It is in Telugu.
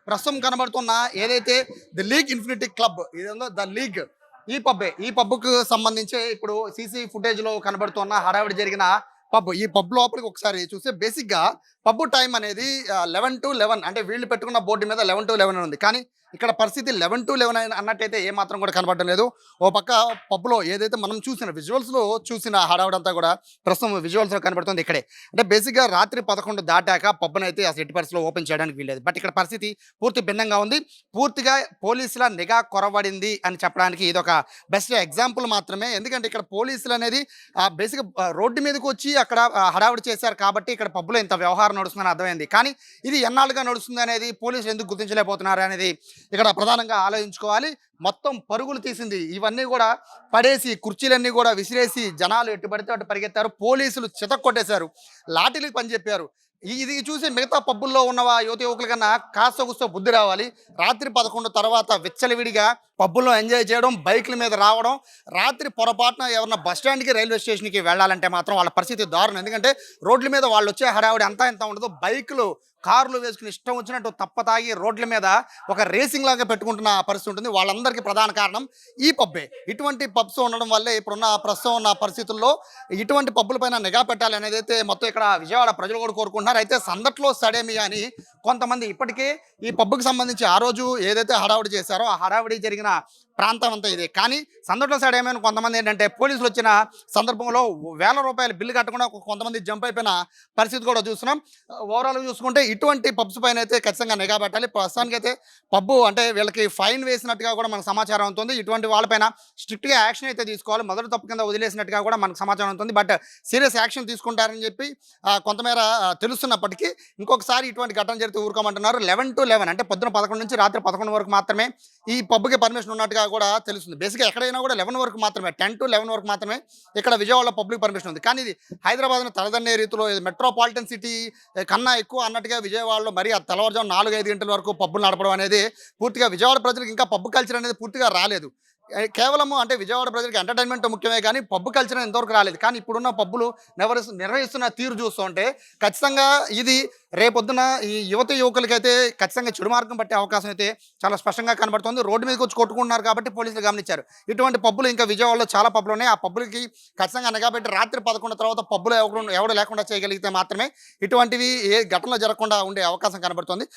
ప్రస్తుతం కనబడుతున్న ఏదైతే ది లీగ్ ఇన్ఫినిటీ క్లబ్ ఇదేందో ద లీగ్ ఈ పబ్కు సంబంధించి ఇప్పుడు సీసీ ఫుటేజ్ లో కనబడుతున్న హడావిడి జరిగిన పబ్. ఈ పబ్ లోపలికి ఒకసారి చూస్తే బేసిక్ గా పబ్ టైం అనేది 11 to 11 అంటే వీళ్ళు పెట్టుకున్న బోర్డు మీద 11 to 11 ఉంది. కానీ ఇక్కడ పరిస్థితి 11 to 11 అన్నట్టయితే ఏ మాత్రం కూడా కనబడడం లేదు. ఓ పక్క పబ్లో ఏదైతే మనం చూసిన విజువల్స్ లో చూసిన హడావిడంతా కూడా ప్రస్తుతం విజువల్స్ లో కనబడుతుంది ఇక్కడే. అంటే బేసిక్ గా రాత్రి 11 దాటాక పబ్ను అయితే అసలు ఎట్టి పరిస్థితుల్లో ఓపెన్ చేయడానికి వీల్లేదు. బట్ ఇక్కడ పరిస్థితి పూర్తి భిన్నంగా ఉంది. పూర్తిగా పోలీసుల నిఘా కొరవడింది అని చెప్పడానికి ఇది ఒక బెస్ట్ ఎగ్జాంపుల్ మాత్రమే. ఎందుకంటే ఇక్కడ పోలీసులు అనేది బేసిక్ రోడ్డు మీదకి వచ్చి అక్కడ హడావిడి చేశారు కాబట్టి ఇక్కడ పబ్లో ఇంత వ్యవహారం నడుస్తుందని అర్థమైంది. కానీ ఇది ఎన్నాళ్ళుగా నడుస్తుంది అనేది పోలీసులు ఎందుకు గుర్తించలేకపోతున్నారు అనేది ఇక్కడ ప్రధానంగా ఆలోచించుకోవాలి. మొత్తం పరుగులు తీసింది. ఇవన్నీ కూడా పడేసి కుర్చీలన్నీ కూడా విసిరేసి జనాలు ఎటు పడితే అటు పరిగెత్తారు. పోలీసులు చితక్కొట్టేశారు, లాఠీలకు పని చెప్పారు. ఇది చూసి మిగతా పబ్బుల్లో ఉన్న యువత యువకుల కన్నా కాస్త కూస్తో బుద్ధి రావాలి. రాత్రి 11 తర్వాత విచ్చలవిడిగా పబ్బుల్లో ఎంజాయ్ చేయడం, బైకుల మీద రావడం, రాత్రి పొరపాటున ఎవరన్నా బస్ స్టాండ్కి రైల్వే స్టేషన్కి వెళ్ళాలంటే మాత్రం వాళ్ళ పరిస్థితి దారుణం. ఎందుకంటే రోడ్ల మీద వాళ్ళు వచ్చే హడావిడి అంతా ఇంత ఉండదు. బైకులు కార్లు వేసుకుని ఇష్టం వచ్చినట్టు తప్పతాగి రోడ్ల మీద ఒక రేసింగ్ లాగా పెట్టుకుంటున్న పరిస్థితి ఉంటుంది. వాళ్ళందరికీ ప్రధాన కారణం ఈ పబ్బే. ఇటువంటి పబ్స్ ఉండడం వల్లే ఇప్పుడున్న ప్రస్తుతం ఉన్న పరిస్థితుల్లో ఇటువంటి పబ్బుల పైన నిఘా పెట్టాలి అనేది అయితే మొత్తం ఇక్కడ విజయవాడ ప్రజలు కూడా కోరుకుంటున్నారు. అయితే సందట్లో సడేమి అని కొంతమంది ఇప్పటికే ఈ పబ్కి సంబంధించి ఆ రోజు ఏదైతే హడావిడి చేశారో ఆ హడావిడి జరిగిన ప్రాంతం అంతా ఇదే. కానీ సందట్లో సడేమని కొంతమంది ఏంటంటే పోలీసులు వచ్చిన సందర్భంలో వేల రూపాయల బిల్లు కట్టకుండా కొంతమంది జంప్ అయిపోయిన పరిస్థితి కూడా చూస్తున్నాం. ఓవరాల్గా చూసుకుంటే ఇటువంటి పబ్స్ పైన అయితే ఖచ్చితంగా నిఘా పెట్టాలి. ప్రస్తుతానికి అయితే పబ్బు అంటే వీళ్ళకి ఫైన్ వేసినట్టుగా కూడా మనకు సమాచారం అవుతుంది. ఇటువంటి వాళ్ళపైన స్ట్రిక్ట్గా యాక్షన్ అయితే తీసుకోవాలి. మొదటి తప్పు కింద వదిలేసినట్టుగా కూడా మనకు సమాచారం అవుతుంది. బట్ సీరియస్ యాక్షన్ తీసుకుంటారని చెప్పి కొంతమేర తెలుస్తున్నప్పటికీ ఇంకొకసారి ఇటువంటి ఘటన జరిగితే ఊరుకోమంటున్నారు. 11 to 11 అంటే పొద్దున 11 నుంచి రాత్రి 11 వరకు మాత్రమే ఈ పబ్కి పర్మిషన్ ఉన్నట్టుగా కూడా తెలుస్తుంది. బేసిక్గా ఎక్కడైనా కూడా 11 వరకు మాత్రమే, 10 to 11 వరకు మాత్రమే ఇక్కడ విజయవాడలో పబ్లిక్ పర్మిషన్ ఉంది. కానీ ఇది హైదరాబాద్ను తలదన్నే రీతిలో మెట్రోపాలిటన్ సిటీ కన్నా ఎక్కువ అన్నట్టుగా విజయవాడలో మరి ఆ తెల్లవారుజాము 4-5 గంటల వరకు పబ్బులు నడపడం అనేది పూర్తిగా విజయవాడ ప్రజలకు ఇంకా పబ్ కల్చర్ అనేది పూర్తిగా రాలేదు. కేవలము అంటే విజయవాడ ప్రజలకు ఎంటర్టైన్మెంట్ ముఖ్యమే కానీ పబ్బు కల్చర్ ఎంతవరకు రాలేదు. కానీ ఇప్పుడున్న పబ్బులు నిర్వహిస్తున్న తీరు చూస్తుంటే ఖచ్చితంగా ఇది రేపొద్దున ఈ యువత యువకులకైతే ఖచ్చితంగా చెడు మార్గం పట్టే అవకాశం అయితే చాలా స్పష్టంగా కనబడుతుంది. రోడ్డు మీదకి వచ్చి కొట్టుకుంటున్నారు కాబట్టి పోలీసులు గమనించారు. ఇటువంటి పబ్బులు ఇంకా విజయవాడలో చాలా పబ్బులు ఉన్నాయి. ఆ పబ్బులకి ఖచ్చితంగా నిఘా పెట్టి రాత్రి 11 తర్వాత పబ్బులు ఎవరు లేకుండా చేయగలిగితే మాత్రమే ఇటువంటివి ఏ ఘటనలో జరగకుండా ఉండే అవకాశం కనబడుతుంది.